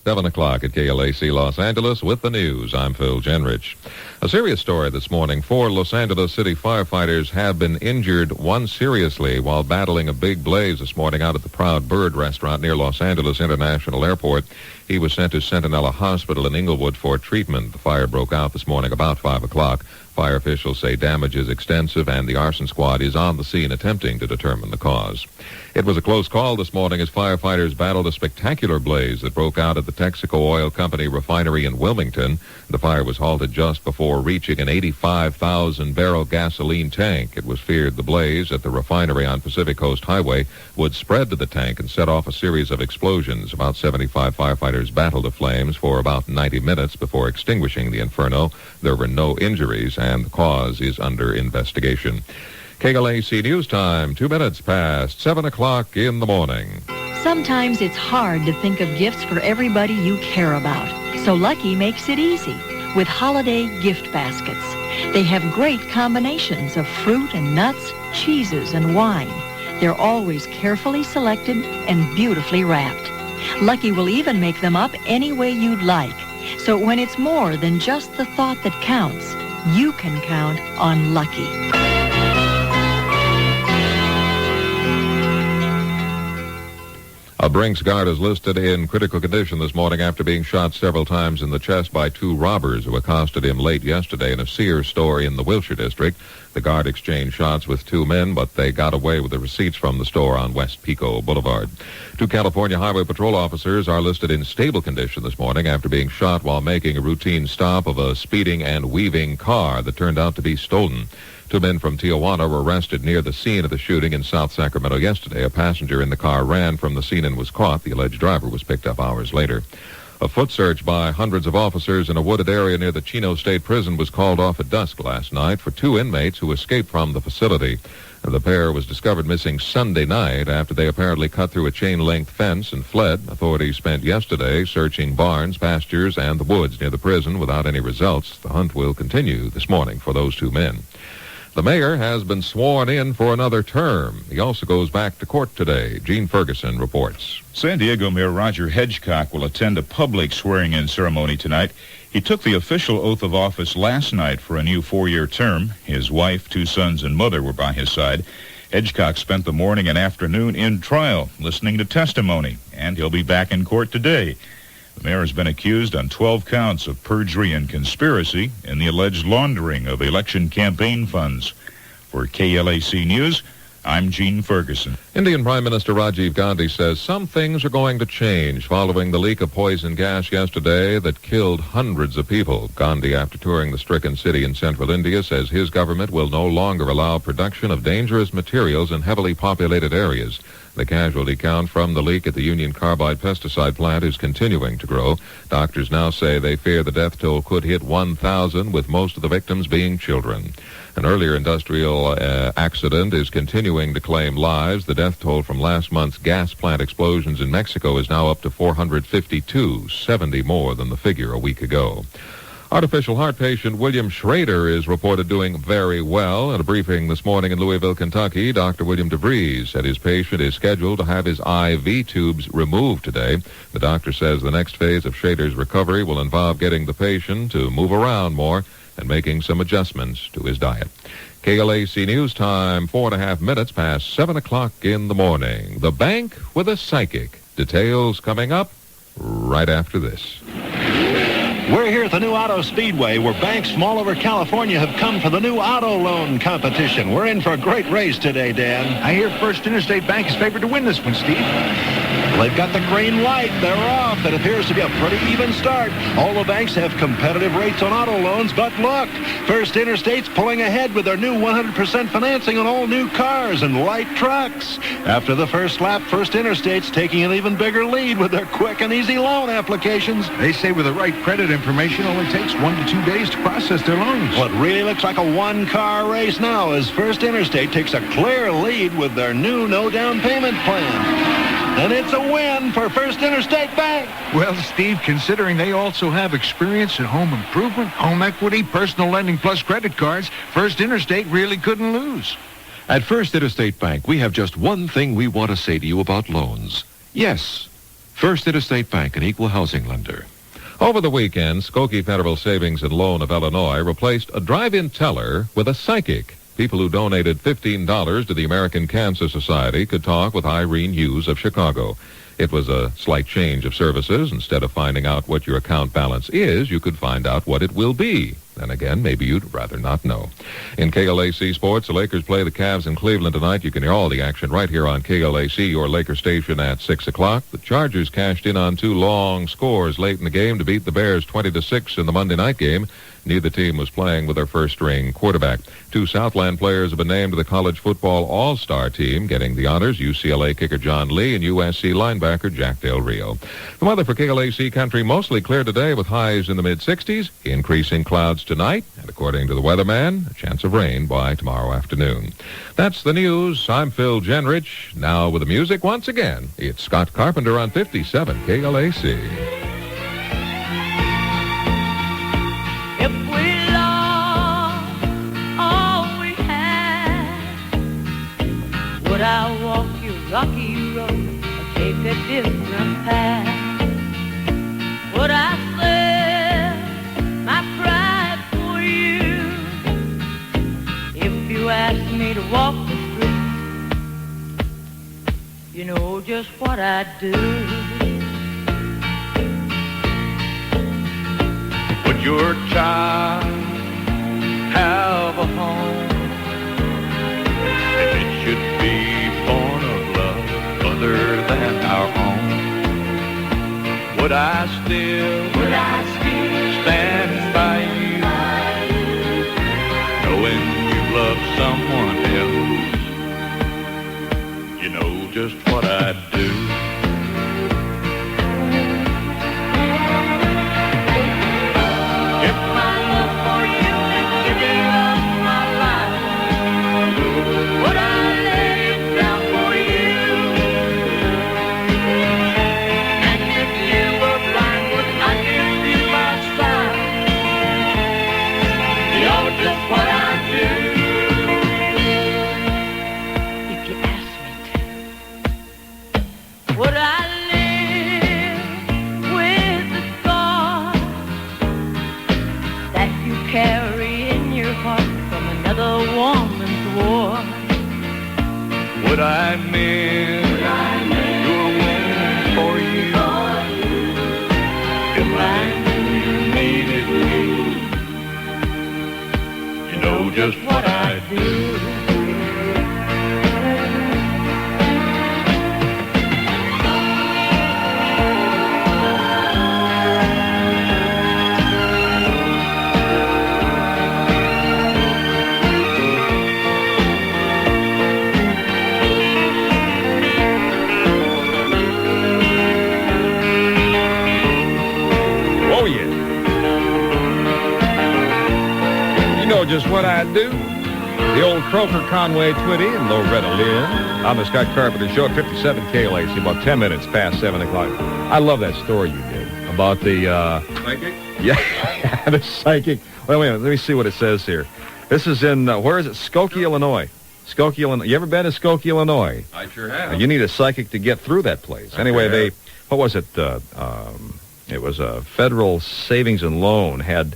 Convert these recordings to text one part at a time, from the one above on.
7 o'clock at KLAC Los Angeles with the news. I'm Phil Genrich. A serious story this morning. 4 Los Angeles City firefighters have been injured, one seriously, while battling a big blaze this morning out at the Proud Bird restaurant near Los Angeles International Airport. He was sent to Centinela Hospital in Inglewood for treatment. The fire broke out this morning about 5 o'clock. Fire officials say damage is extensive, and the arson squad is on the scene attempting to determine the cause. It was a close call this morning as firefighters battled a spectacular blaze that broke out at the Texaco Oil Company refinery in Wilmington. The fire was halted just before reaching an 85,000-barrel gasoline tank. It was feared the blaze at the refinery on Pacific Coast Highway would spread to the tank and set off a series of explosions. About 75 firefighters battled the flames for about 90 minutes before extinguishing the inferno. There were no injuries, and the cause is under investigation. KLAC News Time, 2 minutes past 7 o'clock in the morning. Sometimes it's hard to think of gifts for everybody you care about. So Lucky makes it easy with holiday gift baskets. They have great combinations of fruit and nuts, cheeses and wine. They're always carefully selected and beautifully wrapped. Lucky will even make them up any way you'd like. So when it's more than just the thought that counts, you can count on Lucky. A Brinks guard is listed in critical condition this morning after being shot several times in the chest by 2 robbers who accosted him late yesterday in a Sears store in the Wilshire district. The guard exchanged shots with 2 men, but they got away with the receipts from the store on West Pico Boulevard. 2 California Highway Patrol officers are listed in stable condition this morning after being shot while making a routine stop of a speeding and weaving car that turned out to be stolen. 2 men from Tijuana were arrested near the scene of the shooting in South Sacramento yesterday. A passenger in the car ran from the scene and was caught. The alleged driver was picked up hours later. A foot search by hundreds of officers in a wooded area near the Chino State Prison was called off at dusk last night for 2 inmates who escaped from the facility. The pair was discovered missing Sunday night after they apparently cut through a chain-link fence and fled. Authorities spent yesterday searching barns, pastures, and the woods near the prison without any results. The hunt will continue this morning for those 2 men. The mayor has been sworn in for another term. He also goes back to court today. Gene Ferguson reports. San Diego Mayor Roger Hedgecock will attend a public swearing-in ceremony tonight. He took the official oath of office last night for a new 4-year term. His wife, 2 sons, and mother were by his side. Hedgecock spent the morning and afternoon in trial, listening to testimony, and he'll be back in court today. The mayor has been accused on 12 counts of perjury and conspiracy in the alleged laundering of election campaign funds. For KLAC News, I'm Gene Ferguson. Indian Prime Minister Rajiv Gandhi says some things are going to change following the leak of poison gas yesterday that killed hundreds of people. Gandhi, after touring the stricken city in central India, says his government will no longer allow production of dangerous materials in heavily populated areas. The casualty count from the leak at the Union Carbide pesticide plant is continuing to grow. Doctors now say they fear the death toll could hit 1,000, with most of the victims being children. An earlier industrial accident is continuing to claim lives. The death toll from last month's gas plant explosions in Mexico is now up to 452, 70 more than the figure a week ago. Artificial heart patient William Schrader is reported doing very well. At a briefing this morning in Louisville, Kentucky, Dr. William DeVries said his patient is scheduled to have his IV tubes removed today. The doctor says the next phase of Schrader's recovery will involve getting the patient to move around more and making some adjustments to his diet. KLAC News Time, 4.5 minutes past 7 o'clock in the morning. The Bank with a Psychic. Details coming up right after this. We're here at the new Auto Speedway, where banks from all over California have come for the new auto loan competition. We're in for a great race today, Dan. I hear First Interstate Bank is favored to win this one, Steve. Well, they've got the green light. They're off. It appears to be a pretty even start. All the banks have competitive rates on auto loans, but look, First Interstate's pulling ahead with their new 100% financing on all new cars and light trucks. After the first lap, First Interstate's taking an even bigger lead with their quick and easy loan applications. They say with the right credit information, only takes 1 to 2 days to process their loans. Well, it really looks like a one-car race now as First Interstate takes a clear lead with their new no-down payment plan. And it's a win for First Interstate Bank. Well, Steve, considering they also have experience in home improvement, home equity, personal lending, plus credit cards, First Interstate really couldn't lose. At First Interstate Bank, we have just one thing we want to say to you about loans. Yes, First Interstate Bank, an equal housing lender. Over the weekend, Skokie Federal Savings and Loan of Illinois replaced a drive-in teller with a psychic. People who donated $15 to the American Cancer Society could talk with Irene Hughes of Chicago. It was a slight change of services. Instead of finding out what your account balance is, you could find out what it will be. Then again, maybe you'd rather not know. In KLAC Sports, the Lakers play the Cavs in Cleveland tonight. You can hear all the action right here on KLAC, your Laker station, at 6 o'clock. The Chargers cashed in on 2 long scores late in the game to beat the Bears 20-6 in the Monday night game. Neither team was playing with their first-string quarterback. 2 Southland players have been named to the college football all-star team, getting the honors: UCLA kicker John Lee and USC linebacker Jack Del Rio. The weather for KLAC Country: mostly clear today with highs in the mid-60s, increasing clouds tonight, and according to the weatherman, a chance of rain by tomorrow afternoon. That's the news. I'm Phil Genrich. Now with the music once again, it's Scott Carpenter on 57 KLAC. If we lost all we had, would I walk your rocky road or take a different path? Would I sell my pride for you if you asked me to walk the street? You know just what I'd do. Would your child have a home if it should be born of love other than our own? Would I still stand by you, knowing you love someone else? You know just what I'd do. Would I miss your waiting for you if I knew you needed me? You know just what I'd do. Just what I'd do. The old Croker Conway Twitty and Loretta Lynn on the Scott Carpenter Show at 57 KLAC, about 10 minutes past 7 o'clock. I love that story you did about the... Psychic? Yeah, the psychic. Wait a minute, let me see what it says here. This is in, where is it? Skokie, Illinois. Skokie, Illinois. You ever been to Skokie, Illinois? I sure have. You need a psychic to get through that place. Anyway, what was it? It was a Federal Savings and Loan had...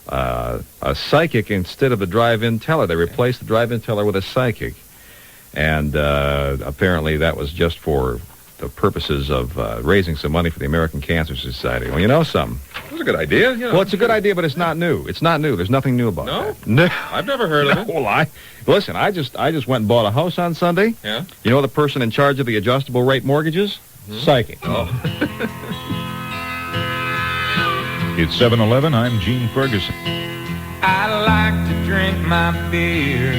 a psychic instead of a drive-in teller. They replaced the drive-in teller with a psychic. And apparently that was just for the purposes of raising some money for the American Cancer Society. Well, you know something. It was a good idea. You know. Well, it's a good idea, but it's not new. It's not new. There's nothing new about that. No? I've never heard of it. Well, listen, I just went and bought a house on Sunday. Yeah? You know the person in charge of the adjustable rate mortgages? Mm-hmm. Psychic. Oh. It's 7:11. I'm Gene Ferguson. I like to drink my beer,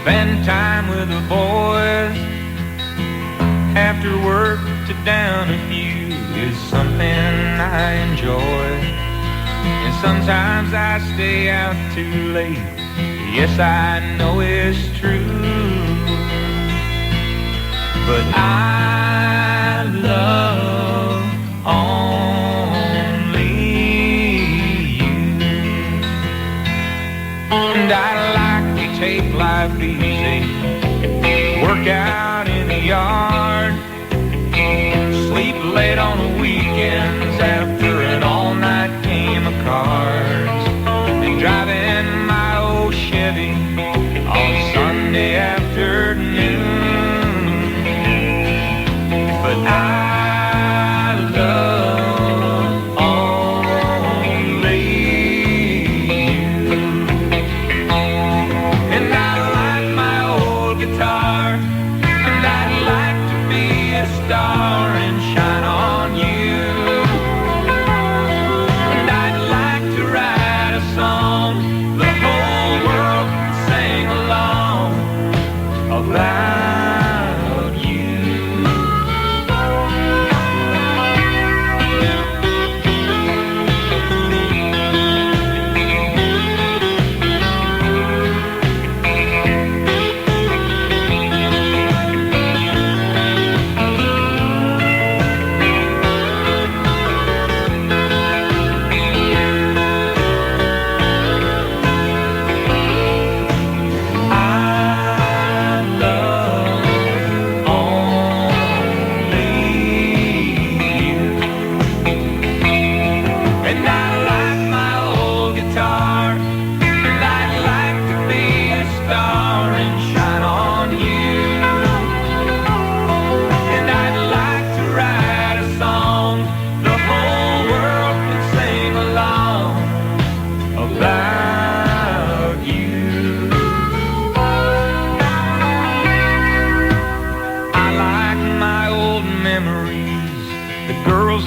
spend time with the boys. After work to down a few is something I enjoy. And sometimes I stay out too late. Yes, I know it's true, but I love only you. And I like to take life easy, work out in the yard, sleep late on the weekends after an all-night game of cards, and driving my old Chevy on Sunday afternoon. But I love only you, and I like my old guitar, and I'd like to be a star and shine on you, and I'd like to write a song the whole world can sing along about you.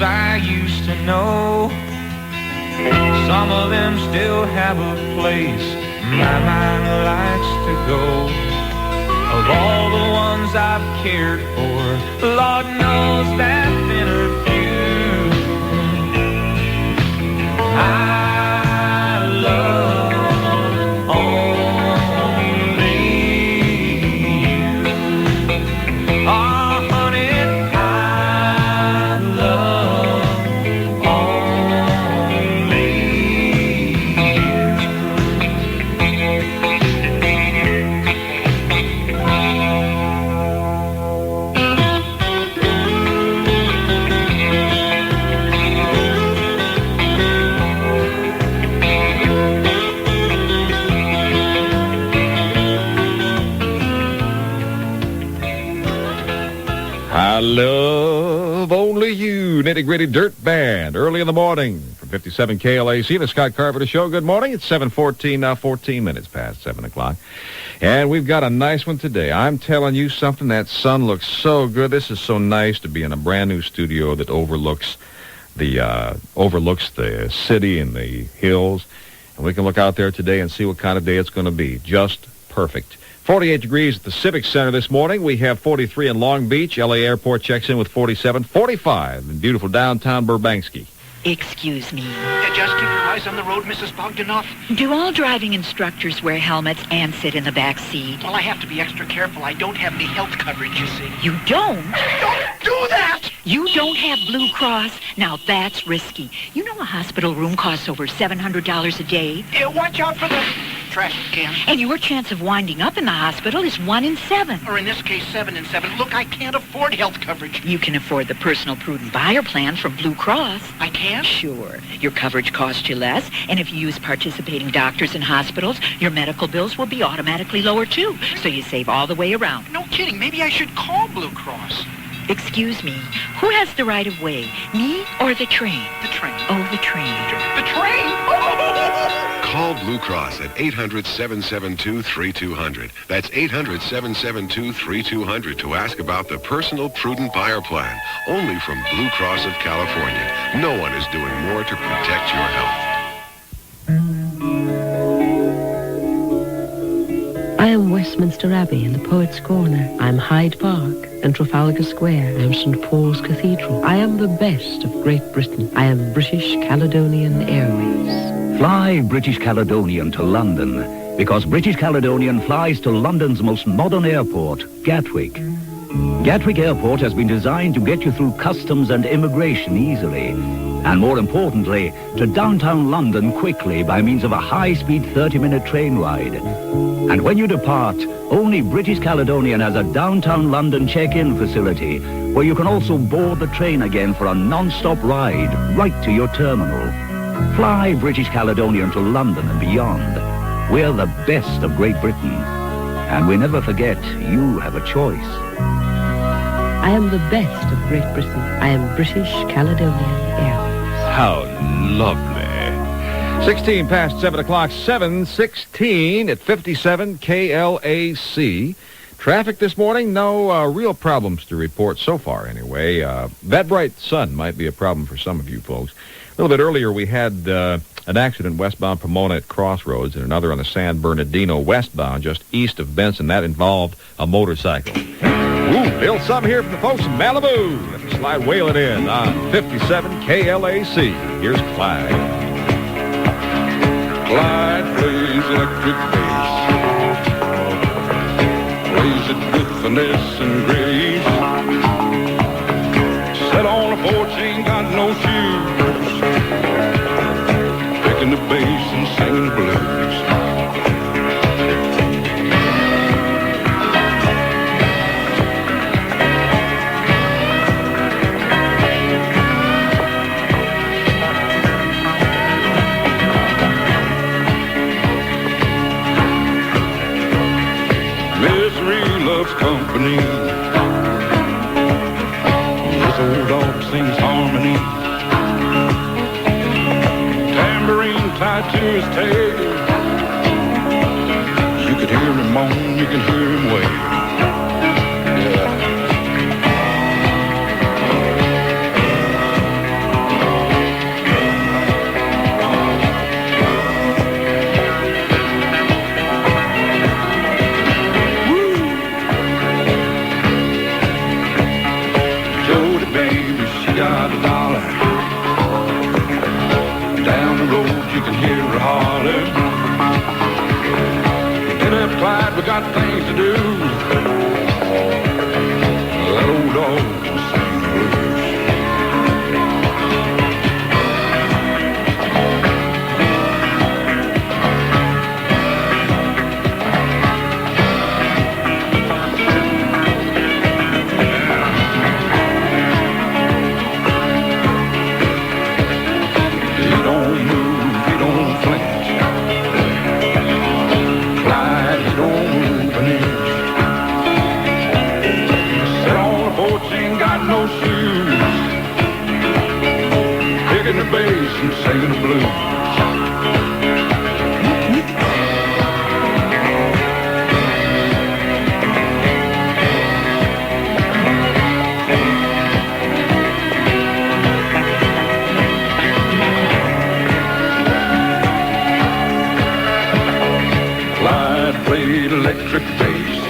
I used to know, some of them still have a place my mind likes to go. Of all the ones I've cared for, Lord knows there's been a few. I love only you. Oh, honey, I love only I love only you, nitty-gritty dirt band, early in the morning from 57 KLAC, the Scott Carpenter Show. Good morning. It's 7:14 now, 14 minutes past 7 o'clock. And we've got a nice one today. I'm telling you something, that sun looks so good. This is so nice to be in a brand new studio that overlooks the city and the hills. And we can look out there today and see what kind of day it's going to be. Just perfect. 48 degrees at the Civic Center this morning. We have 43 in Long Beach. L.A. Airport checks in with 47. 45 in beautiful downtown Burbanksky. Excuse me. Just keep your eyes on the road, Mrs. Bogdanoff. Do all driving instructors wear helmets and sit in the back seat? Well, I have to be extra careful. I don't have any health coverage, you see. You don't? Don't do that! You don't have Blue Cross? Now that's risky. You know a hospital room costs over $700 a day. Watch out for the trash can. And your chance of winding up in the hospital is 1 in 7. Or in this case, 7 in 7. Look, I can't afford health coverage. You can afford the Personal Prudent Buyer Plan from Blue Cross. I can? Sure. Your coverage costs you less, and if you use participating doctors and hospitals, your medical bills will be automatically lower, too. So you save all the way around. No kidding. Maybe I should call Blue Cross. Excuse me. Who has the right of way, me or the train? The train. Oh, the train. The train? Call Blue Cross at 800-772-3200. That's 800-772-3200 to ask about the Personal Prudent Buyer Plan. Only from Blue Cross of California. No one is doing more to protect your health. I am Westminster Abbey and the Poets' Corner. I'm Hyde Park and Trafalgar Square. I'm St. Paul's Cathedral. I am the best of Great Britain. I am British Caledonian Airways. Fly British Caledonian to London, because British Caledonian flies to London's most modern airport, Gatwick. Gatwick Airport has been designed to get you through customs and immigration easily. And more importantly, to downtown London quickly by means of a high-speed 30-minute train ride. And when you depart, only British Caledonian has a downtown London check-in facility where you can also board the train again for a non-stop ride right to your terminal. Fly British Caledonian to London and beyond. We're the best of Great Britain. And we never forget, you have a choice. I am the best of Great Britain. I am British Caledonian Airways. How lovely. 16 past 7 o'clock, 7:16 at 57 KLAC. Traffic this morning, no real problems to report so far anyway. That bright sun might be a problem for some of you folks. A little bit earlier we had an accident westbound Pomona at Crossroads and another on the San Bernardino westbound just east of Benson. That involved a motorcycle. Ooh, still some here from the folks in Malibu. Let's slide wailing in on 57 KLAC. Here's Clyde. Clyde plays electric bass. Plays it with finesse and grace. Sat on a porch, ain't got no shoes. Picking the bass and singing the blues. Company. This old dog sings harmony. Tambourine tied to his tail. You could hear him moan, you can hear him wail. We got things to do. That old dog can sing the He don't move, he don't flinch. Clyde, he don't move an inch. Sit on the porch, ain't got no shoes. Picking the bass and singing the blues. Played electric bass.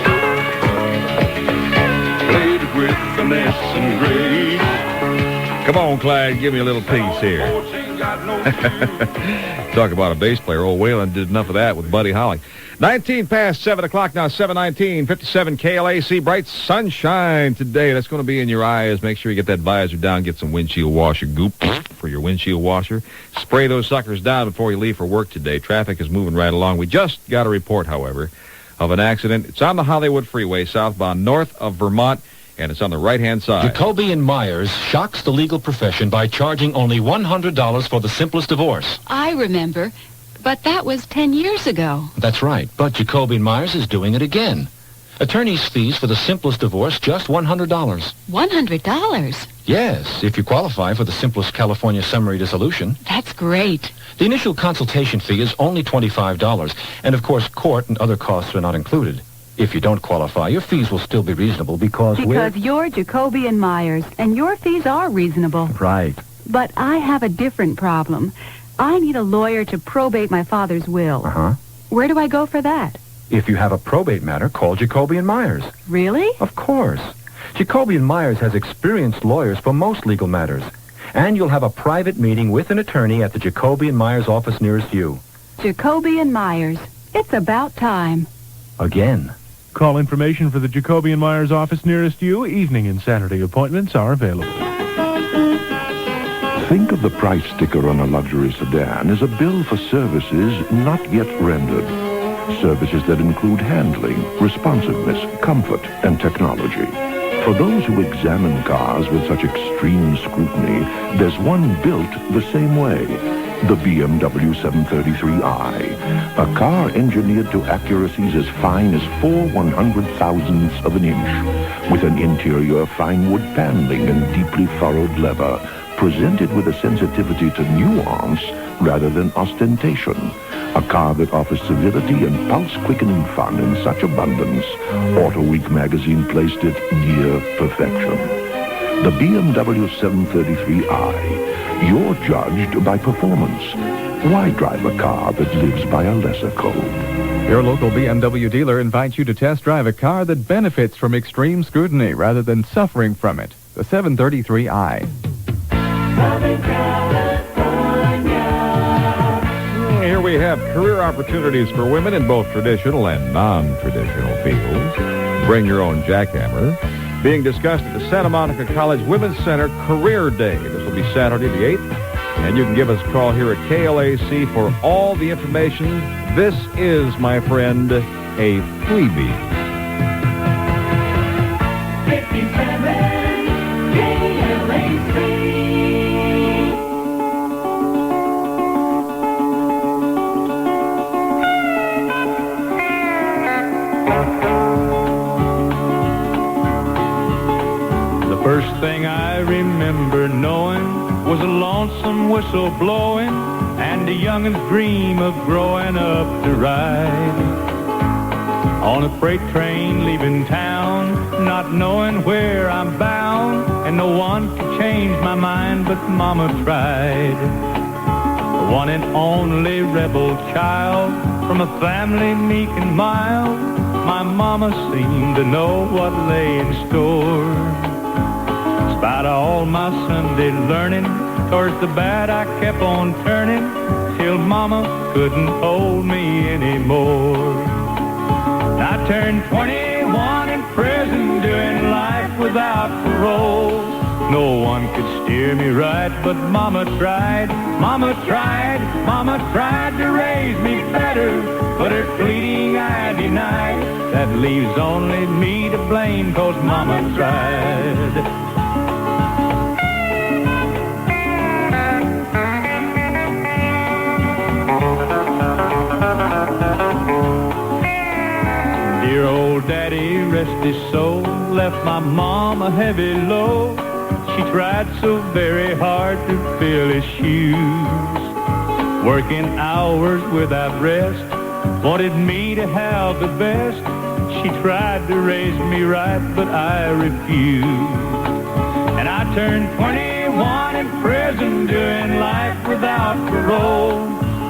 Played it with finesse and grace. Come on, Clyde, give me a little piece here. Talk about a bass player. Old Whalen did enough of that with Buddy Holly. 19 past 7 o'clock now, 7:19, 57 KLAC. Bright sunshine today. That's going to be in your eyes. Make sure you get that visor down. Get some windshield washer goop for your windshield washer. Spray those suckers down before you leave for work today. Traffic is moving right along. We just got a report, however, of an accident. It's on the Hollywood Freeway, southbound north of Vermont, and it's on the right-hand side. Jacoby and Myers shocks the legal profession by charging only $100 for the simplest divorce. I remember, but that was 10 years ago. That's right, but Jacoby and Myers is doing it again. Attorney's fees for the simplest divorce, just $100. $100? Yes, if you qualify for the simplest California summary dissolution. That's great. The initial consultation fee is only $25, and of course court and other costs are not included. If you don't qualify, your fees will still be reasonable because you're Jacoby and Myers, and your fees are reasonable. Right. But I have a different problem. I need a lawyer to probate my father's will. Uh-huh. Where do I go for that? If you have a probate matter, call Jacoby and Myers. Really? Of course. Jacoby and Myers has experienced lawyers for most legal matters. And you'll have a private meeting with an attorney at the Jacoby and Myers office nearest you. Jacoby and Myers. It's about time. Again. Call information for the Jacoby and Myers office nearest you. Evening and Saturday appointments are available. Think of the price sticker on a luxury sedan as a bill for services not yet rendered. Services that include handling, responsiveness, comfort, and technology. For those who examine cars with such extreme scrutiny, there's one built the same way. The BMW 733i, a car engineered to accuracies as fine as 4/100,000ths of an inch, with an interior fine wood paneling and deeply furrowed leather, presented with a sensitivity to nuance rather than ostentation. A car that offers civility and pulse-quickening fun in such abundance, Auto Week magazine placed it near perfection. The BMW 733i, you're judged by performance. Why drive a car that lives by a lesser code? Your local BMW dealer invites you to test drive a car that benefits from extreme scrutiny rather than suffering from it. The 733i. Here we have career opportunities for women in both traditional and non-traditional fields. Bring your own jackhammer. Being discussed at the Santa Monica College Women's Center Career Day. This will be Saturday the 8th. And you can give us a call here at KLAC for all the information. This is, my friend, a freebie. 57 KLAC. First thing I remember knowing was a lonesome whistle blowing and a youngin's dream of growing up to ride on a freight train leaving town, not knowing where I'm bound, and no one could change my mind but Mama tried. The one and only rebel child from a family meek and mild, my Mama seemed to know what lay in store. Despite all my Sunday learning, towards the bad I kept on turning, till Mama couldn't hold me anymore. I turned 21 in prison, doing life without parole. No one could steer me right, but Mama tried, Mama tried, Mama tried to raise me better, but her pleading I denied. That leaves only me to blame, 'cause Mama tried. Dear old daddy, rest his soul, left my mom a heavy load. She tried so very hard to fill his shoes, working hours without rest, wanted me to have the best. She tried to raise me right, but I refused. And I turned 21 in prison, doing life without parole.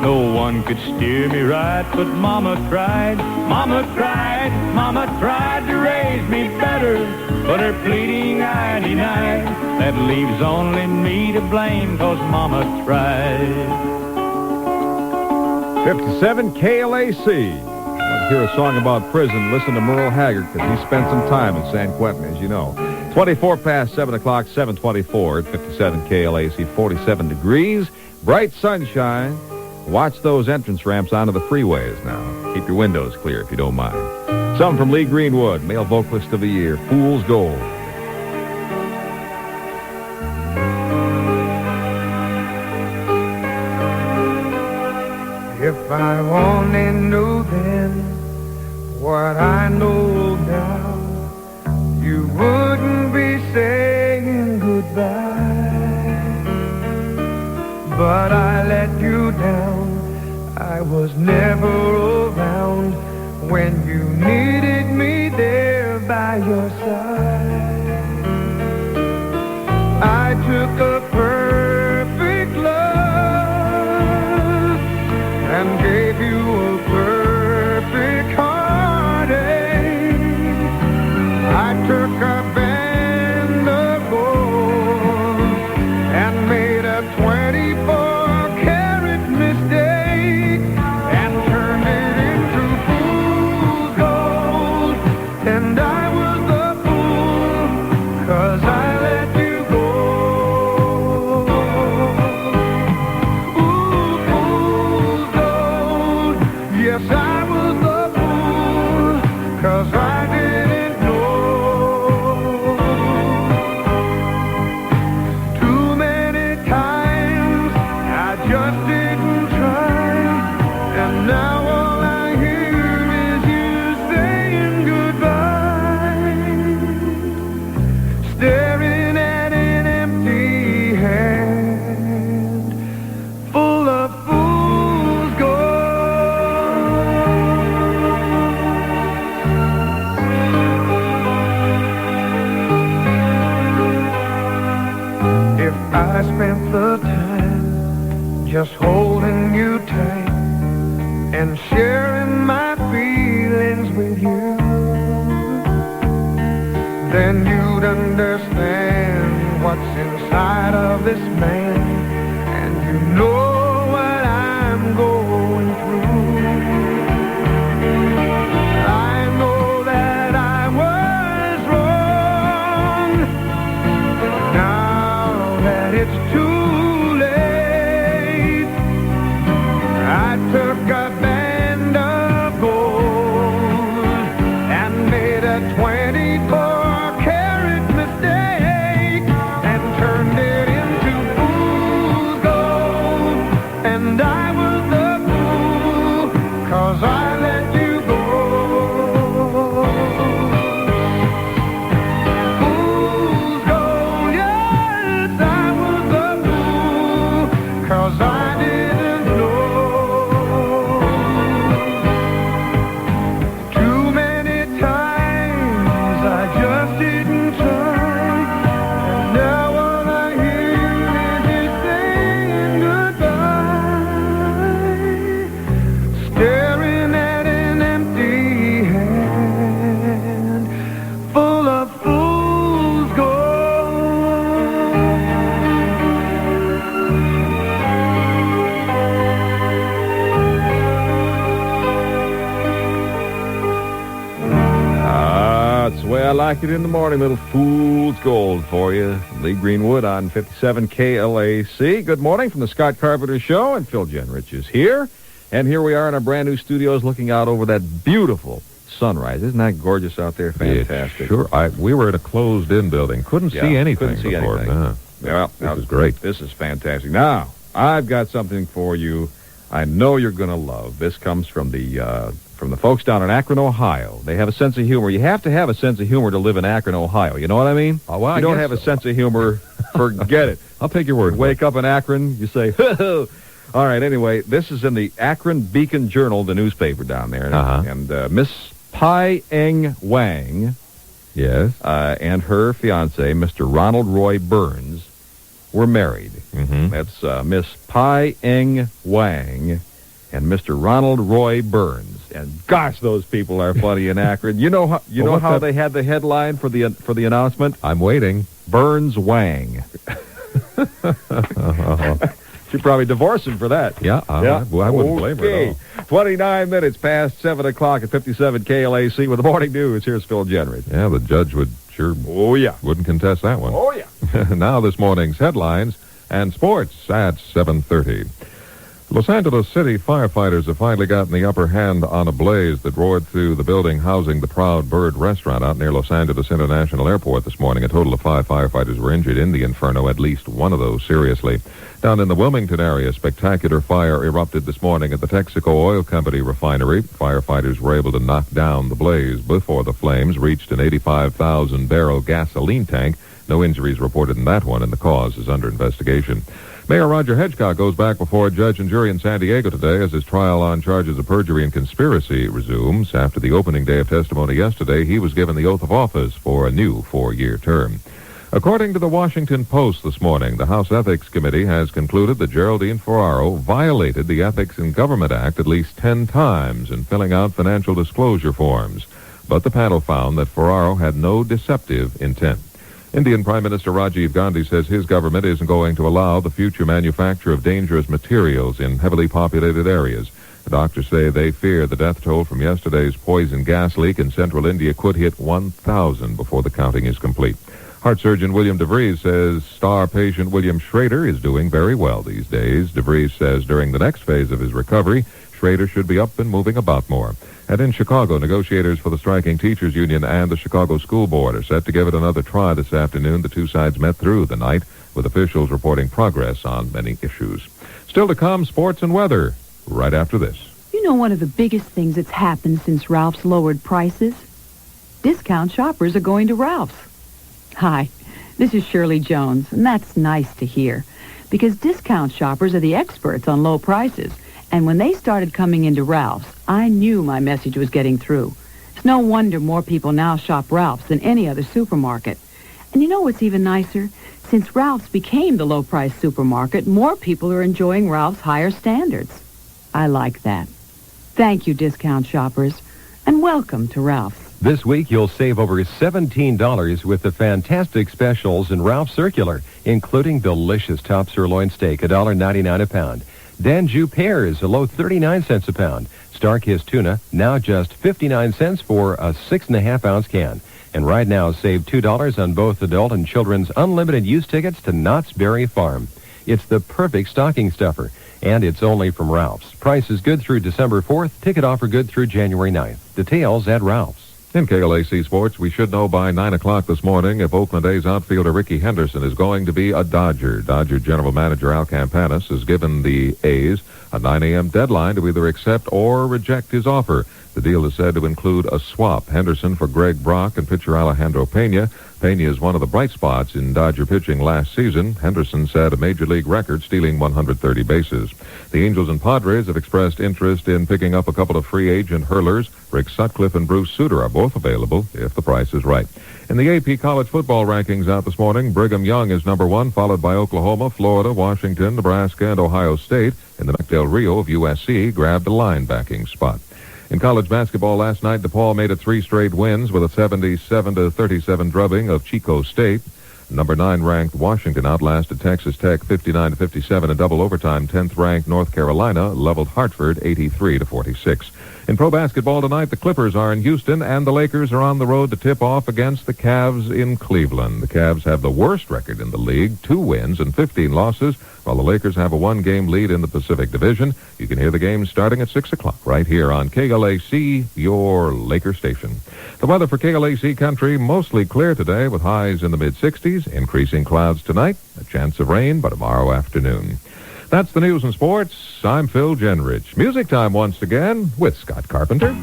No one could steer me right, but Mama tried, Mama tried, Mama tried to raise me better, but her pleading I denied. That leaves only me to blame, 'cause Mama tried. 57 KLAC. Want to hear a song about prison? Listen to Merle Haggard, because he spent some time in San Quentin, as you know. 24 past 7 o'clock, 7:24 at 57 KLAC, 47 degrees, bright sunshine. Watch those entrance ramps onto the freeways now. Keep your windows clear if you don't mind. Some from Lee Greenwood, male vocalist of the year, Fool's Gold. If I only knew then what I know now, you wouldn't be saying goodbye. But I let you down. I was never around when you needed me there by your side. I took a perfect love and gave you a perfect heartache. I took a band of gold and made a 24-karat mistake and turned it into fool's gold. And I was the fool just didn't try. And now all I hear is you saying goodbye. Staring at an empty hand full of fool's gold. If I spent the time just holding you tight and sharing my feelings with you, then you'd understand what's inside of this man, and you know what I'm going through. I know that I was wrong. Now that it's too late, I took a band of gold and made a 24-karat mistake and turned it into fool's gold. And I was the fool, 'cause I let you go. Fool's gold, yes, I was the fool, 'cause I didn't know. Too many times I just didn't try, and now all I hear is you saying goodbye. Staring at an empty hand full of fool's That's the way I like it in the morning. Little fool's gold for you. Lee Greenwood on 57 KLAC. Good morning from the Scott Carpenter Show, and Phil Jenrich is here. And here we are in our brand new studios looking out over that beautiful sunrise. Isn't that gorgeous out there? Fantastic. Sure. We were in a closed-in building. Couldn't see anything couldn't see before. anything. Yeah. This is great. This is fantastic. Now, I've got something for you I know you're going to love. This comes from the folks down in Akron, Ohio. They have a sense of humor. You have to have a sense of humor to live in Akron, Ohio. You know what I mean? Oh, well, you don't have a sense of humor, forget it. I'll take your word. Wake up in Akron, you say, ho. All right, anyway, this is in the Akron Beacon Journal, the newspaper down there. Uh-huh. And Miss Pai Eng Wang, yes, and her fiancé, Mr. Ronald Roy Burns, were married. Mm-hmm. That's Miss Pai Eng Wang and Mr. Ronald Roy Burns. And gosh, those people are funny in Akron. You know how they had the headline for the announcement? I'm waiting. Burns Wang. Should probably divorce him for that. Yeah, I wouldn't blame her at all. 29 minutes past 7 o'clock at 57 KLAC with the morning news. Here's Phil Jenrich. Yeah, the judge would sure wouldn't contest that one. Oh, yeah. Now this morning's headlines and sports at 7:30. Los Angeles City firefighters have finally gotten the upper hand on a blaze that roared through the building housing the Proud Bird restaurant out near Los Angeles International Airport this morning. A total of 5 firefighters were injured in the inferno, at least one of those seriously. Down in the Wilmington area, a spectacular fire erupted this morning at the Texaco Oil Company refinery. Firefighters were able to knock down the blaze before the flames reached an 85,000-barrel gasoline tank. No injuries reported in that one, and the cause is under investigation. Mayor Roger Hedgecock goes back before a judge and jury in San Diego today as his trial on charges of perjury and conspiracy resumes. After the opening day of testimony yesterday, he was given the oath of office for a new 4-year term. According to the Washington Post this morning, the House Ethics Committee has concluded that Geraldine Ferraro violated the Ethics in Government Act at least 10 times in filling out financial disclosure forms. But the panel found that Ferraro had no deceptive intent. Indian Prime Minister Rajiv Gandhi says his government isn't going to allow the future manufacture of dangerous materials in heavily populated areas. The doctors say they fear the death toll from yesterday's poison gas leak in central India could hit 1,000 before the counting is complete. Heart surgeon William DeVries says star patient William Schrader is doing very well these days. DeVries says during the next phase of his recovery, Schrader should be up and moving about more. And in Chicago, negotiators for the striking teachers union and the Chicago School Board are set to give it another try this afternoon. The two sides met through the night, with officials reporting progress on many issues. Still to come, sports and weather, right after this. You know one of the biggest things that's happened since Ralph's lowered prices? Discount shoppers are going to Ralph's. Hi, this is Shirley Jones, and that's nice to hear, because discount shoppers are the experts on low prices, and when they started coming into Ralph's, I knew my message was getting through. It's no wonder more people now shop Ralph's than any other supermarket. And you know what's even nicer? Since Ralph's became the low-price supermarket, more people are enjoying Ralph's higher standards. I like that. Thank you, discount shoppers, and welcome to Ralph's. This week, you'll save over $17 with the fantastic specials in Ralph's Circular, including delicious top sirloin steak, $1.99 a pound. Danjou pears, a low 39 cents a pound. Starkist tuna, now just 59 cents for a 6.5-ounce can. And right now, save $2 on both adult and children's unlimited use tickets to Knott's Berry Farm. It's the perfect stocking stuffer, and it's only from Ralph's. Price is good through December 4th. Ticket offer good through January 9th. Details at Ralph's. In KLAC Sports, we should know by 9 o'clock this morning if Oakland A's outfielder Ricky Henderson is going to be a Dodger. Dodger General Manager Al Campanis has given the A's a 9 a.m. deadline to either accept or reject his offer. The deal is said to include a swap, Henderson for Greg Brock and pitcher Alejandro Pena. Pena is one of the bright spots in Dodger pitching last season. Henderson set a major league record, stealing 130 bases. The Angels and Padres have expressed interest in picking up a couple of free agent hurlers. Rick Sutcliffe and Bruce Sutter are both available if the price is right. In the AP college football rankings out this morning, Brigham Young is number 1, followed by Oklahoma, Florida, Washington, Nebraska, and Ohio State. And the McDale Rio of USC grabbed a linebacking spot. In college basketball last night, DePaul made it 3 straight wins with a 77-37 drubbing of Chico State. Number 9 ranked Washington outlasted Texas Tech 59-57 in double overtime. 10th ranked North Carolina leveled Hartford 83-46. In pro basketball tonight, the Clippers are in Houston and the Lakers are on the road to tip off against the Cavs in Cleveland. The Cavs have the worst record in the league, 2 wins and 15 losses, while the Lakers have a 1-game lead in the Pacific Division. You can hear the game starting at 6 o'clock right here on KLAC, your Laker station. The weather for KLAC country, mostly clear today with highs in the mid-60s, increasing clouds tonight, a chance of rain by tomorrow afternoon. That's the news and sports. I'm Phil Genrich. Music time once again with Scott Carpenter.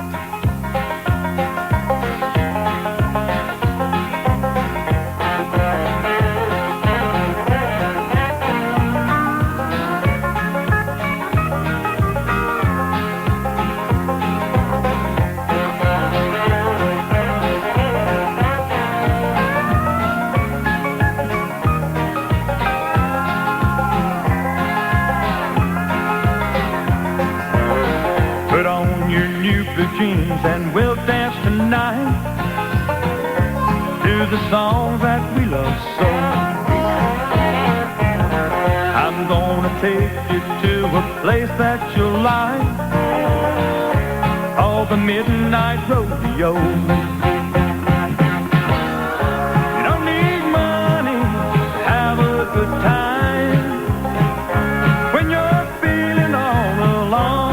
Jeans and we'll dance tonight to the songs that we love so. I'm gonna take you to a place that you'll like, called the Midnight Rodeo. You don't need money to have a good time when you're feeling all alone.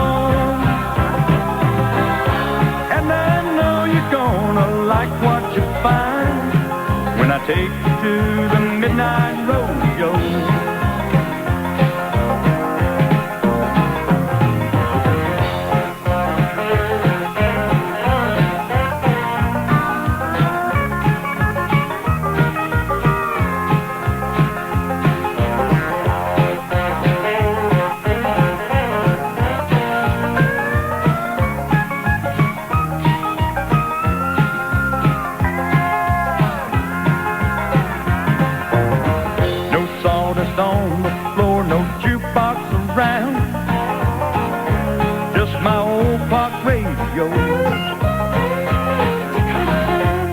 What you find when I take you to the Midnight Rodeo. On the floor, no jukebox around, just my old clock radio.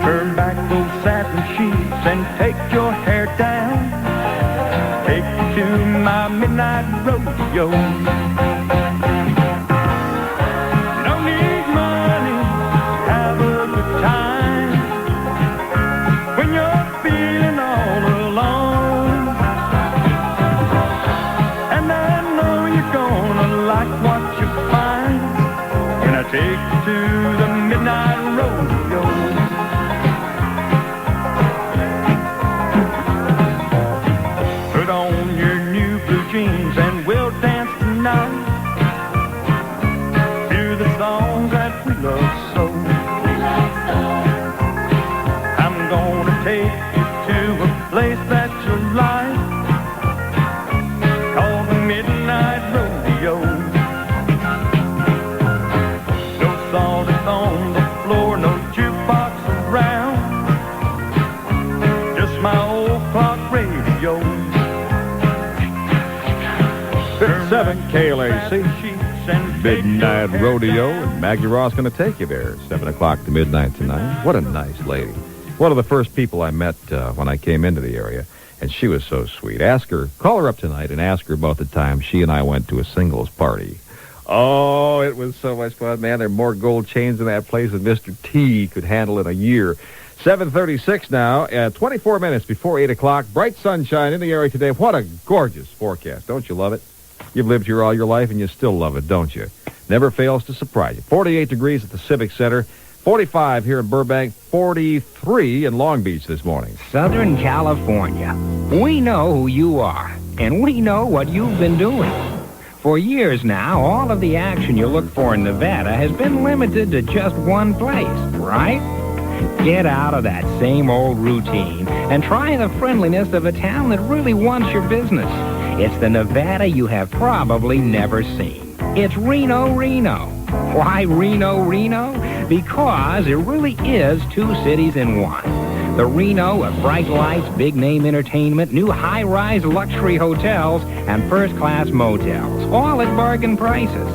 Turn back those satin sheets and take your hair down, take you to my Midnight Rodeo. You don't need money, have a good time when you're feeling all alone. Like what you find when I take you to the Midnight Rodeo. Put on your new blue jeans and we'll dance night to the songs that we love so. I'm gonna take you to a place that you'll like, called the Midnight Rodeo. No sawdust on the floor, no jukebox around, just my old clock radio. 57 KLAC, Midnight Rodeo, and Maggie Ross going to take you there, 7 o'clock to midnight tonight. What a nice lady. One of the first people I met when I came into the area, and she was so sweet. Call her up tonight and ask her about the time she and I went to a singles party. Oh, it was so much fun, man. There are more gold chains in that place than Mr. T could handle in a year. 7:36 now, 24 minutes before 8 o'clock. Bright sunshine in the area today. What a gorgeous forecast. Don't you love it? You've lived here all your life, and you still love it, don't you? Never fails to surprise you. 48 degrees at the Civic Center, 45 here in Burbank, 43 in Long Beach this morning. Southern California. We know who you are, and we know what you've been doing. For years now, all of the action you look for in Nevada has been limited to just one place, right? Get out of that same old routine and try the friendliness of a town that really wants your business. It's the Nevada you have probably never seen. It's Reno, Reno. Why Reno, Reno? Because it really is two cities in one. The Reno of bright lights, big-name entertainment, new high-rise luxury hotels, and first-class motels, all at bargain prices.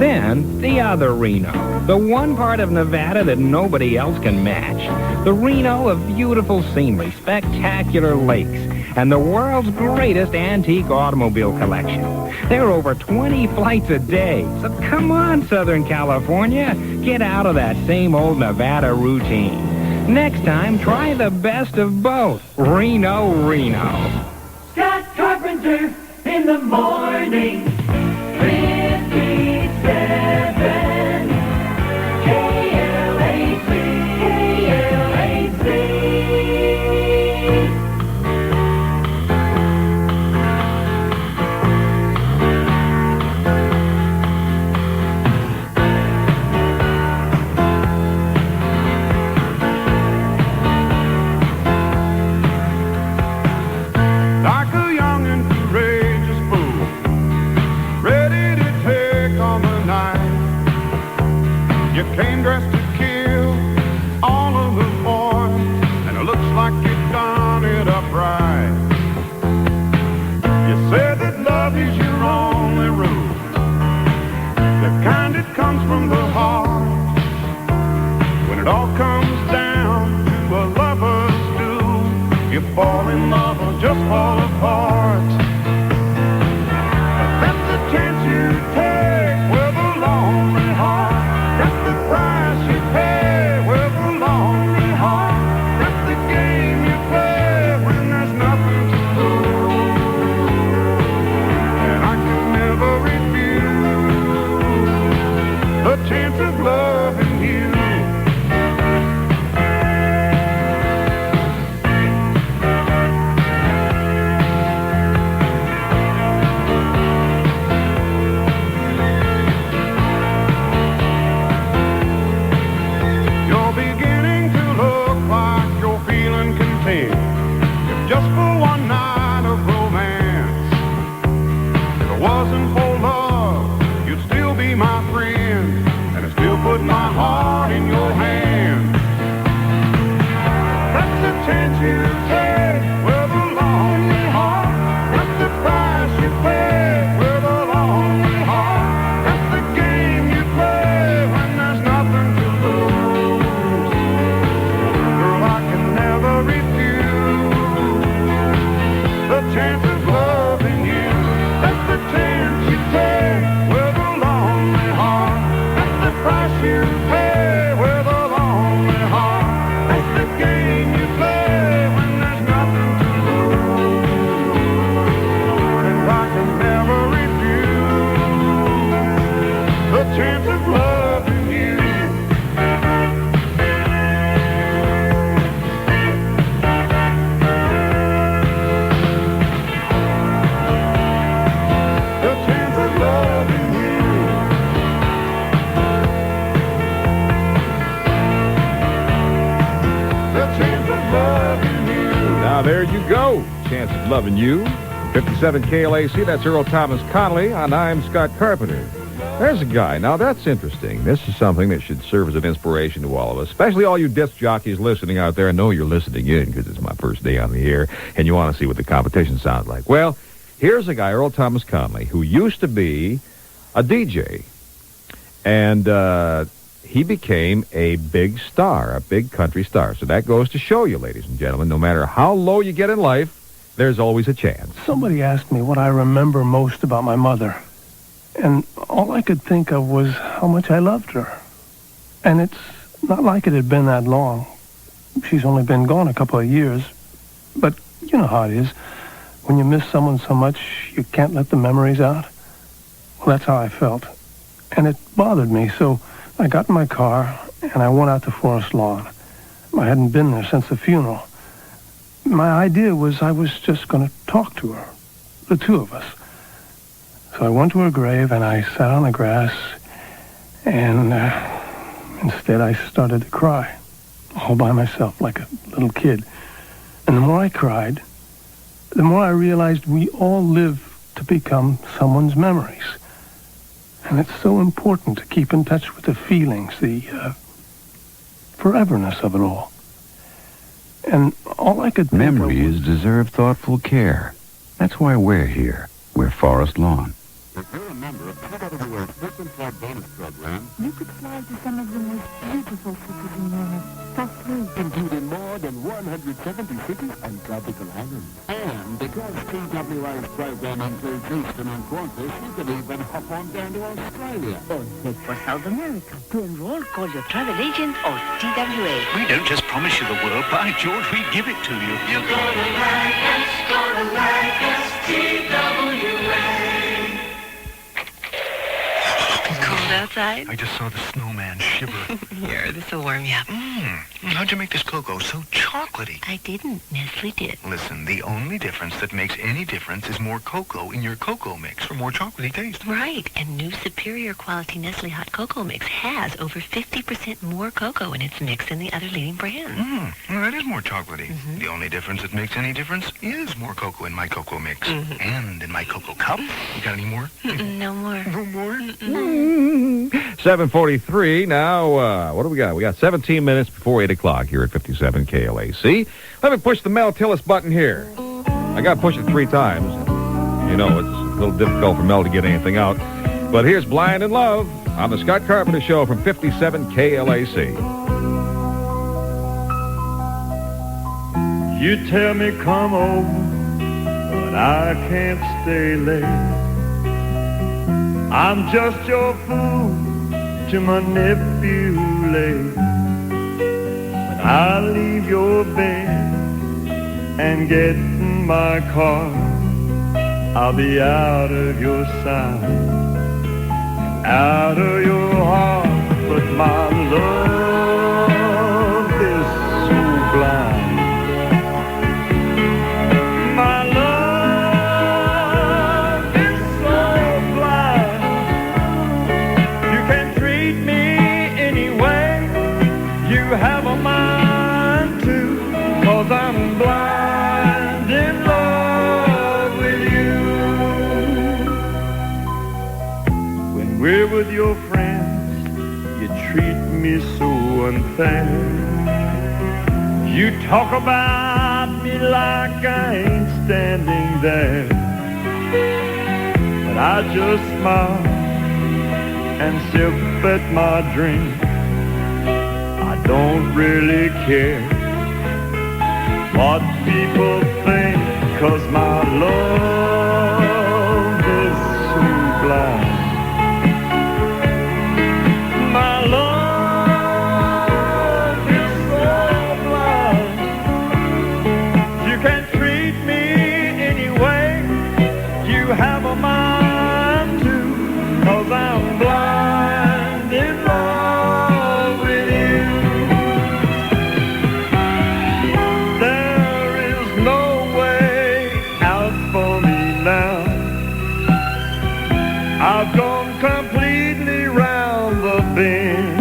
Then, the other Reno, the one part of Nevada that nobody else can match. The Reno of beautiful scenery, spectacular lakes, and the world's greatest antique automobile collection. There are over 20 flights a day. So come on, Southern California. Get out of that same old Nevada routine. Next time, try the best of both. Reno, Reno. Scott Carpenter in the morning. 57 KLAC, KLAC. Like a young and courageous fool, ready to take on the night. You came dressed to kill all of the boys, and it looks like you've done it upright. You said that love is your only rule, the kind that comes from the heart. When it all comes down to a lover's duel, you fall in love or just fall apart. But that's the chance you take with a lonely heart. That's the price you pay with a lonely heart. That's the game you play when there's nothing to lose. And I can never refuse the chance of loving you. go. Chance of Loving You. 57 KLAC, that's Earl Thomas Connolly, and I'm Scott Carpenter. There's a guy. Now, that's interesting. This is something that should serve as an inspiration to all of us, especially all you disc jockeys listening out there. I know you're listening in because it's my first day on the air, and you want to see what the competition sounds like. Well, here's a guy, Earl Thomas Connolly, who used to be a DJ, and he became a big star, a big country star. So that goes to show you, ladies and gentlemen, no matter how low you get in life, there's always a chance. Somebody asked me what I remember most about my mother, and all I could think of was how much I loved her. And it's not like it had been that long. She's only been gone a couple of years, but you know how it is. When you miss someone so much, you can't let the memories out. Well, that's how I felt, and it bothered me, so I got in my car, and I went out to Forest Lawn. I hadn't been there since the funeral. My idea was I was just going to talk to her, the two of us. So I went to her grave, and I sat on the grass, and instead I started to cry, all by myself, like a little kid. And the more I cried, the more I realized we all live to become someone's memories. And it's so important to keep in touch with the feelings, the foreverness of it all. And all I could think Memories deserve thoughtful care. That's why we're here. We're Forest Lawn. If you're a member of KWA's Frequent Flyer Bonus Program, you could fly to some of the most beautiful cities in Europe, softly, including more than 170 cities and tropical islands. And because TWA's program includes Eastern and Qantas, you could even hop on down to Australia. or head for South America. To enroll, call your travel agent or TWA. We don't just promise you the world, by George, we give it to you. You're gonna like us, TWA. Cold outside? I just saw the snowman shiver. Here, this will warm you up. How'd you make this cocoa so chocolatey? I didn't. Nestle did. Listen, the only difference that makes any difference is more cocoa in your cocoa mix for more chocolatey taste. Right, and new superior quality Nestle Hot Cocoa Mix has over 50% more cocoa in its mix than the other leading brands. Well, that is more chocolatey. The only difference that makes any difference is more cocoa in my cocoa mix. And in my cocoa cup. You got any more? No more. No more? 7:43 now. What do we got? We got 17 minutes before 8 o'clock here at 57 KLAC. Let me push the Mel Tillis button here. I got to push it 3 times. You know, it's a little difficult for Mel to get anything out. But here's Blind in Love on the Scott Carpenter Show from 57 KLAC. You tell me come over, but I can't stay late. I'm just your fool to manipulate. When I leave your bed and get in my car, I'll be out of your sight, out of your heart. But my love is so blind. My love is so blind. You can treat me anyway you have a mind to, 'cause I'm blind in love with you. When we're with your friends, you treat me so unfair. You talk about me like I ain't standing there. But I just smile and sip at my drink. I don't really care what people think, 'cause my love is so blind. My love is so blind. You can treat me anyway you have a mind to, 'cause I'm blind in love with you. There is no way out for me now. I've gone completely round the bend.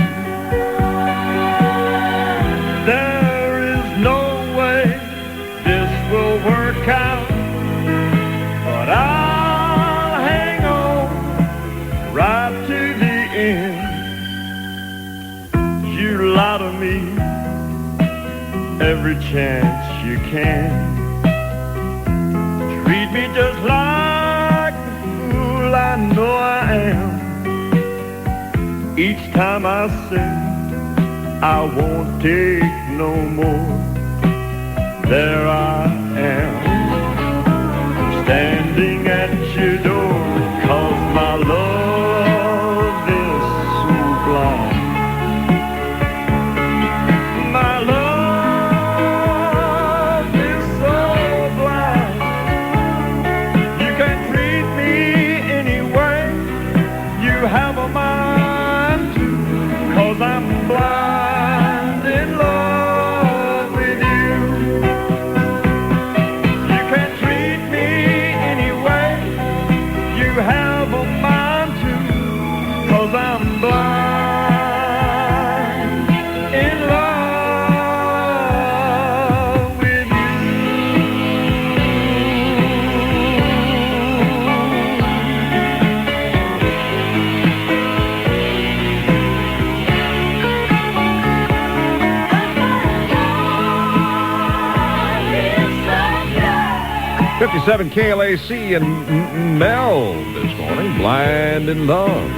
There is no way this will work every chance you can. Treat me just like the fool I know I am. Each time I say I won't take no more, there I am, standing at your door, 'cause my love is so blind. My love is so blind. You can treat me any way you have a mind to, 'cause I'm blind in love with you. You can treat me any way you have a mind to, 'cause I'm blind in love with you. 57 KLAC and Mel this morning, Blind in Love.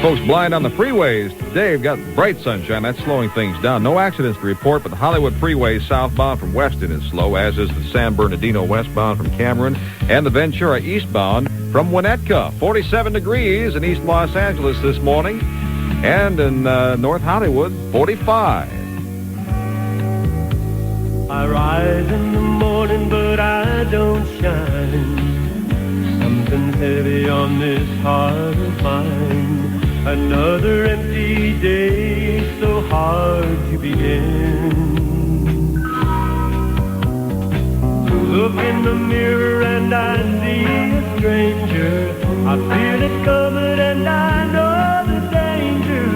Folks, blind on the freeways today. We've got bright sunshine. That's slowing things down. No accidents to report, but the Hollywood Freeway southbound from Weston is slow, as is the San Bernardino westbound from Cameron, and the Ventura eastbound from Winnetka. 47 degrees in East Los Angeles this morning, and in North Hollywood, 45. I rise in the morning, but I don't shine. Something heavy on this heart of mine. Another empty day, so hard to begin. Look in the mirror and I see a stranger. I feel it coming and I know the danger.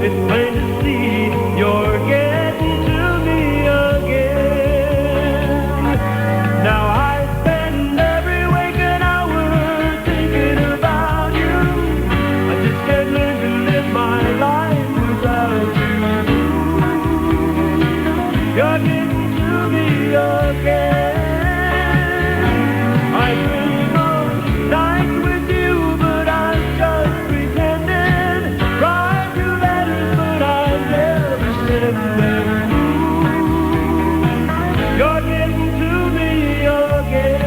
It's plain to see you're getting to me again. Now I spend every waking hour thinking about you. I just can't learn to live my life without you. You're getting to me again. I dream of nights with you, but I'm just pretending. Write you letters, but I never send them. You're getting to me again.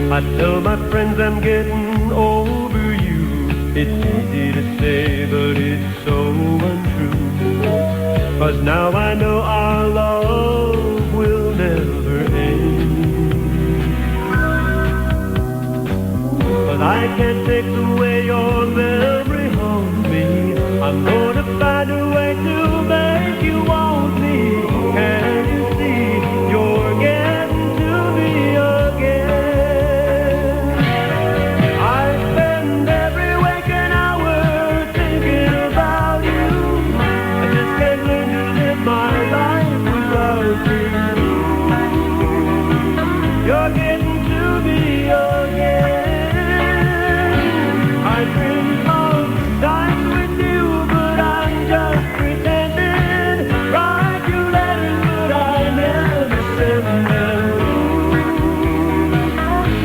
I tell my friends I'm getting over you. It's easy to say, but it's so untrue. 'Cause now I know our love will never end. But I can't take away your memory haunts me. I'm gonna find a way to make you want me. Can you see you're getting to me again? I spend every waking hour thinking about you. I just can't learn to live my life without you. You're getting to me again. I dream of nights with you, but I'm just pretending. Write you letters, but I never send them.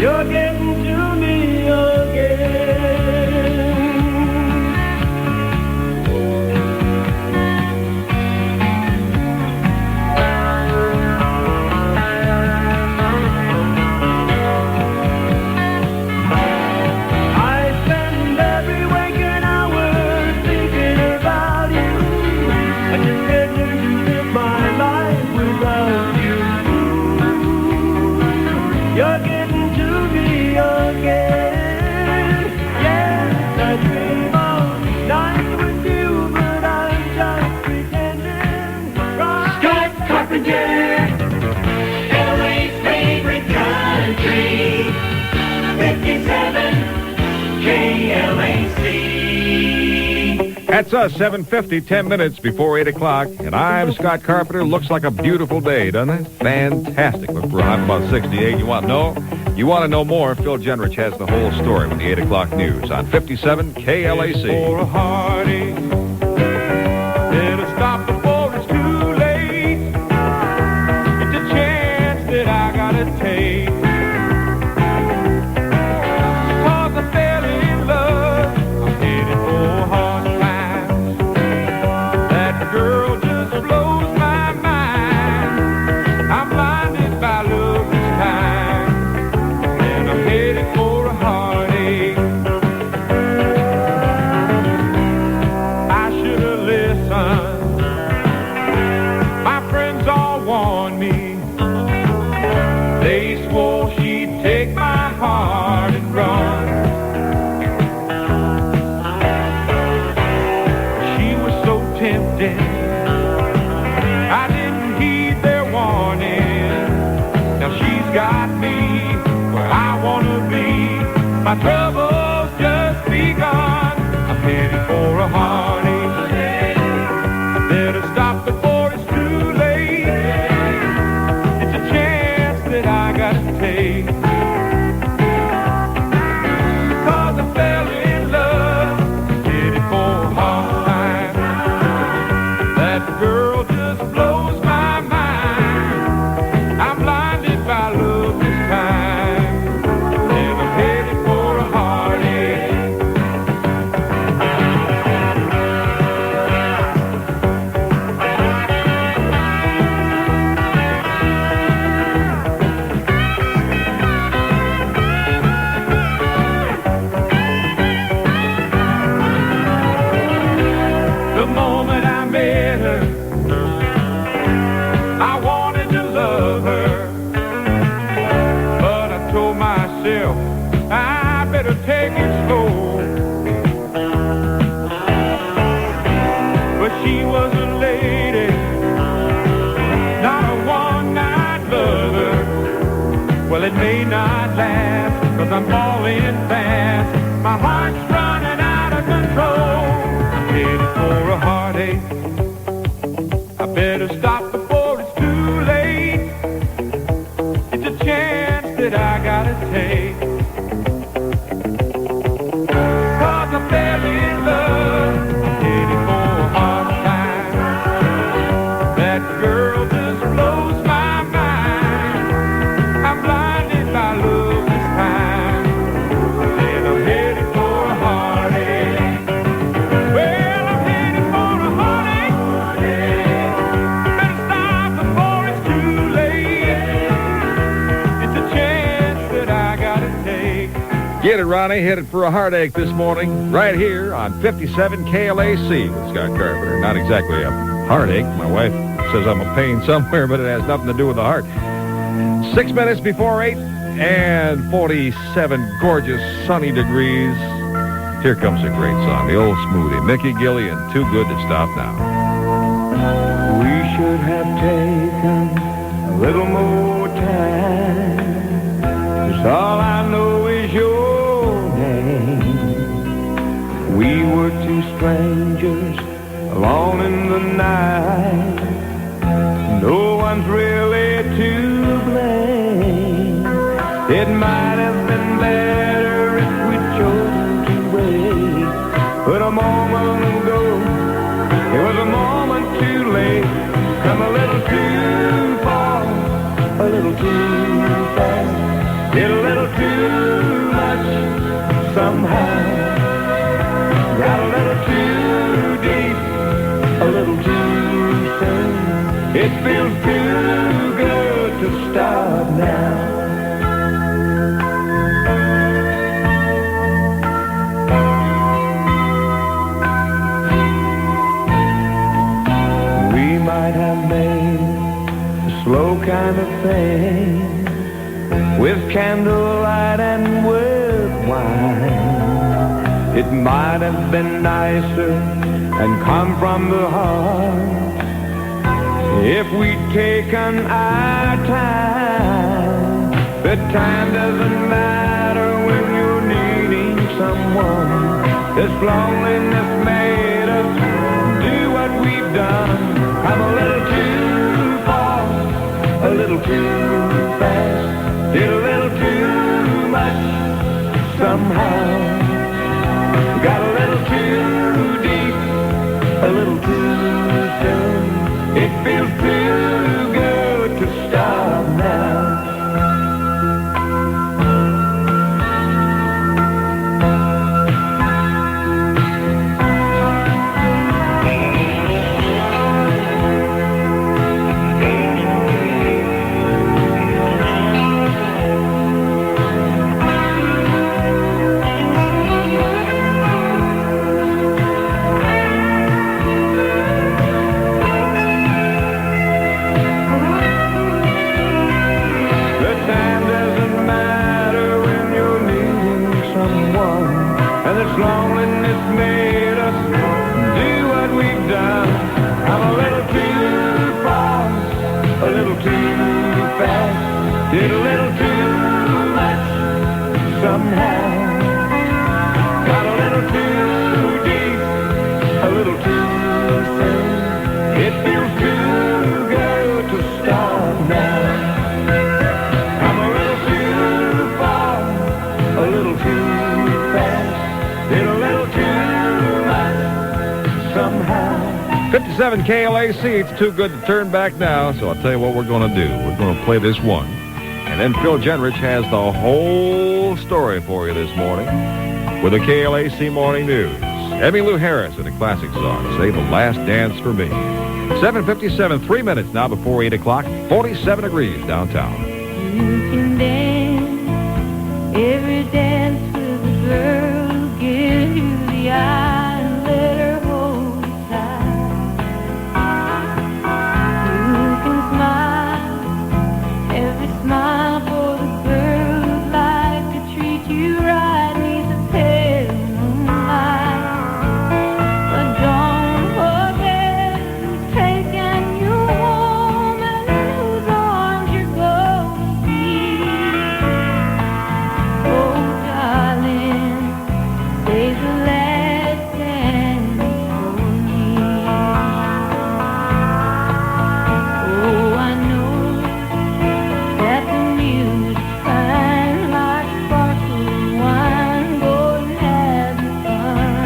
You're getting to me again. I spend every waking hour thinking about you. I just can't learn to live my life without you. You're getting to me again. Yes, I dream of nights with you, but I'm just pretending. Scott Carpenter, LA's favorite country, 57 KLAC. That's us, 7:50, 10 minutes before 8 o'clock. And I'm Scott Carpenter. Looks like a beautiful day, doesn't it? Fantastic. Look for a high of about 68. You want to know? You want to know more? Phil Jenrich has the whole story with the 8 o'clock news on 57 KLAC. For a heartache, better stop before it's too late. It's a chance that I gotta take. Cause I fell in love, I'm headed for hard times. That girl just blows my mind. I'm blinded by love this time, and I'm headed for a heartache. I should have listened. My friends all warned me. They swore she'd take my heart and run. She was so tempting, I didn't heed their warning. Now she's got me where I wanna be. My trouble's just begun. I'm headed for a heartache. I better stop before it's too late. It's a chance that I gotta take. Cause I fell in love, headed for a hard time. That girl just blows my mind. I'm blinded by love this time, and I'm headed for a heartache. The moment I met her, I wanted to love her, but I told myself I better take it slow. But she was a lady, not a one-night lover. Well, it may not last, 'cause I'm falling fast. My heart's running out of control. I'm headed for a heartache. I better stop before it's too late. It's a chance that I gotta take. 'Cause I fell in love, headed for a hard time. That girl just blows my mind. I'm blinded by love this time, and I'm headed for a heartache. Well, I'm headed for a heartache. Better stop before it's too late. It's a chance that I gotta take. Get it, Ronnie. Headed for a heartache this morning, right here on 57 KLAC with Scott Carpenter. Not exactly a heartache. My wife says I'm a pain somewhere, but it has nothing to do with the heart. 6 minutes before 8 and 47 gorgeous sunny degrees. Here comes a great song, the old smoothie. Mickey Gilley and Too Good to Stop Now. We should have taken a little more time. 'Cause all I know is your name. We were two strangers alone in the night. No one's really to blame. It might have been better if we chose to wait. But a moment ago, it was a moment too late. Come a little too far, a little too fast. Did a little too much somehow. Got a little too deep, a little too soon. It feels too good to stop now. We might have made a slow kind of thing, with candlelight and with wine. It might have been nicer and come from the heart if we'd taken our time. But time doesn't matter when you're needing someone. This loneliness made us I'm a little too far, a little too fast, did a little too much somehow. Got a little too deep, a little too soon. It feels too good to stop now. Loneliness made us do what we've done. I'm a little too far, a little too fast, did a little too much somehow. Got a little too deep, a little too soon. It feels too good to stop now. I'm a little too far, a little too fast. Did a little too much somehow. 57 KLAC, it's too good to turn back now, so I'll tell you what we're going to do. We're going to play this one. And then Phil Jenrich has the whole story for you this morning with the KLAC Morning News. Emmylou Harris with a classic song, Say the Last Dance for Me. 7:57, 3 minutes now before 8 o'clock, 47 degrees downtown. You can dance every dance with a girl. Give you the eye and let her hold you tight. You can smile every smile for the girl who'd like to treat you right. Needs a pale moonlight, but don't forget who's taking you home and in whose arms you're going to be. Oh, darling, say the last dance for me. Oh, I know that the music's fine like sparkling wine. Go and have your fun.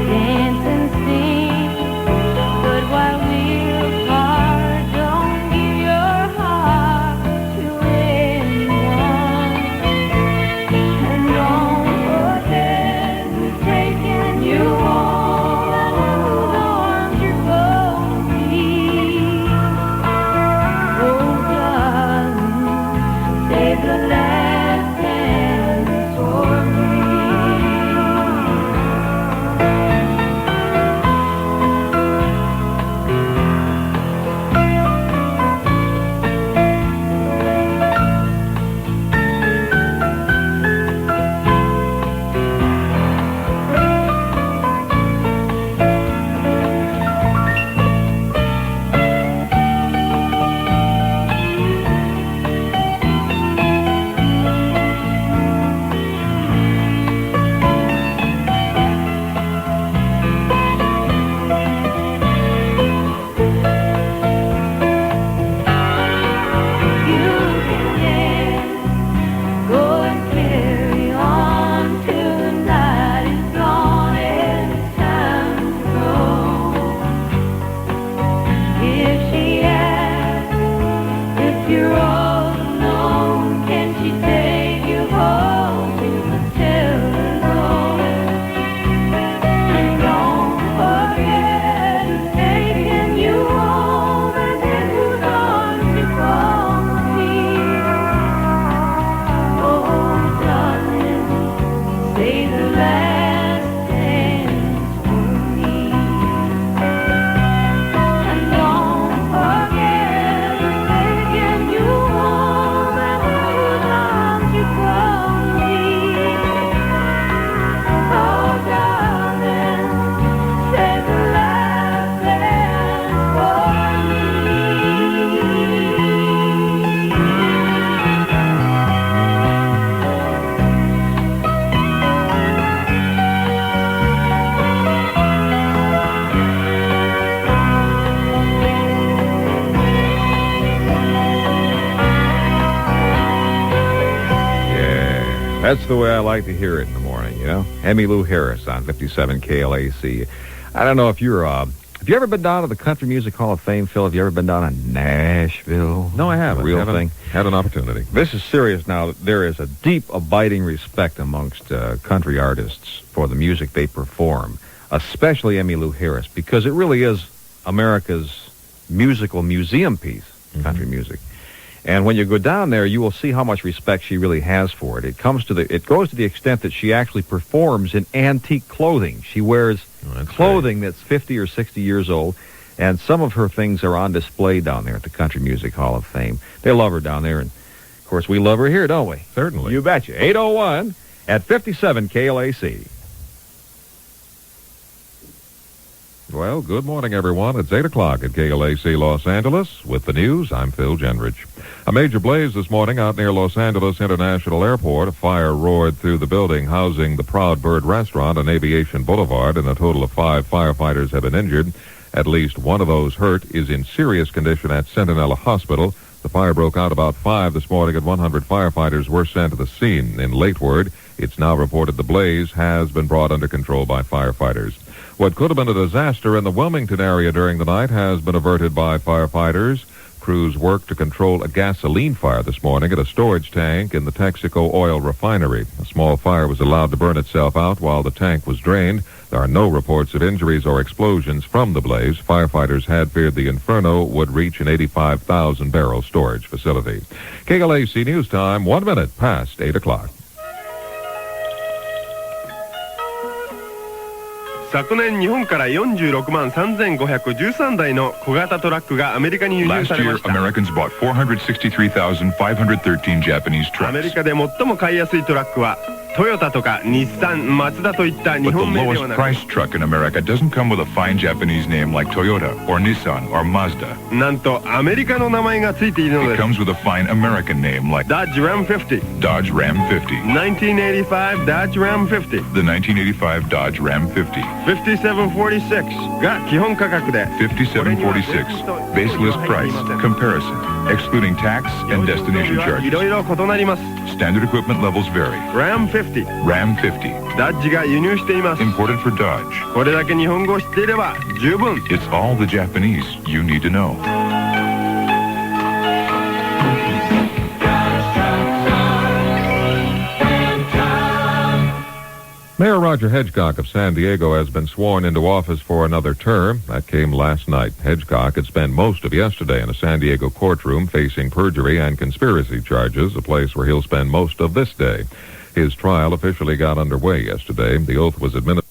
Dance and sing, but while we're apart, don't give your heart to anyone. And don't forget who's taking you home and whose arms you're going to be. Oh, darling, say the last dance for me. That's the way I like to hear it in the morning, you know? Emmylou Harris on 57 KLAC. I don't know if you're, have you ever been down to the Country Music Hall of Fame, Phil? Have you ever been down in Nashville? No, I haven't. Real thing. Had an opportunity. This is serious now. There is a deep, abiding respect amongst country artists for the music they perform, especially Emmylou Harris, because it really is America's musical museum piece, country music. And when you go down there, you will see how much respect she really has for it. It goes to the extent that she actually performs in antique clothing. She wears clothing that's 50 or 60 years old, and some of her things are on display down there at the Country Music Hall of Fame. They love her down there, and of course we love her here, don't we? Certainly. You betcha. 801 at 57 KLAC. Well, good morning, everyone. It's 8 o'clock at KLAC Los Angeles. With the news, I'm Phil Genrich. A major blaze this morning out near Los Angeles International Airport. A fire roared through the building housing the Proud Bird Restaurant on Aviation Boulevard, and a total of 5 firefighters have been injured. At least one of those hurt is in serious condition at Centinela Hospital. The fire broke out about 5 this morning, and 100 firefighters were sent to the scene. In late word, it's now reported the blaze has been brought under control by firefighters. What could have been a disaster in the Wilmington area during the night has been averted by firefighters. Crews worked to control a gasoline fire this morning at a storage tank in the Texaco oil refinery. A small fire was allowed to burn itself out while the tank was drained. There are no reports of injuries or explosions from the blaze. Firefighters had feared the inferno would reach an 85,000-barrel storage facility. KLAC News Time, 1 minute past 8 o'clock. 昨年日本から46万3513台の小型トラックがアメリカに輸入されました。 Last year, Americans bought 463,513 Japanese アメ trucks. リカで最も買いやすいトラックはトヨタとか日産、マツダといった日 But the 本名で lowest はなく、 priced truck in America doesn't come with a fine Japanese name like Toyota or Nissan or Mazda. なんとアメリカの名前がついているの It です。 comes with a fine American name like Dodge Ram 50 Dodge Ram 50. 1985 Dodge Ram 50 The 1985 Dodge Ram 50. 5746が基本価格で 5746. Base list price. Comparison. Excluding tax and destination い charges. ろいろ異なります。 Standard equipment levels vary. Ram 50 Ram 50. ダッジが輸入しています。 Imported for Dodge. これだけ日本語を知っていれば十分。 It's all the Japanese you need to know. Mayor Roger Hedgecock of San Diego has been sworn into office for another term. That came last night. Hedgecock had spent most of yesterday in a San Diego courtroom facing perjury and conspiracy charges, a place where he'll spend most of this day. His trial officially got underway yesterday. The oath was administered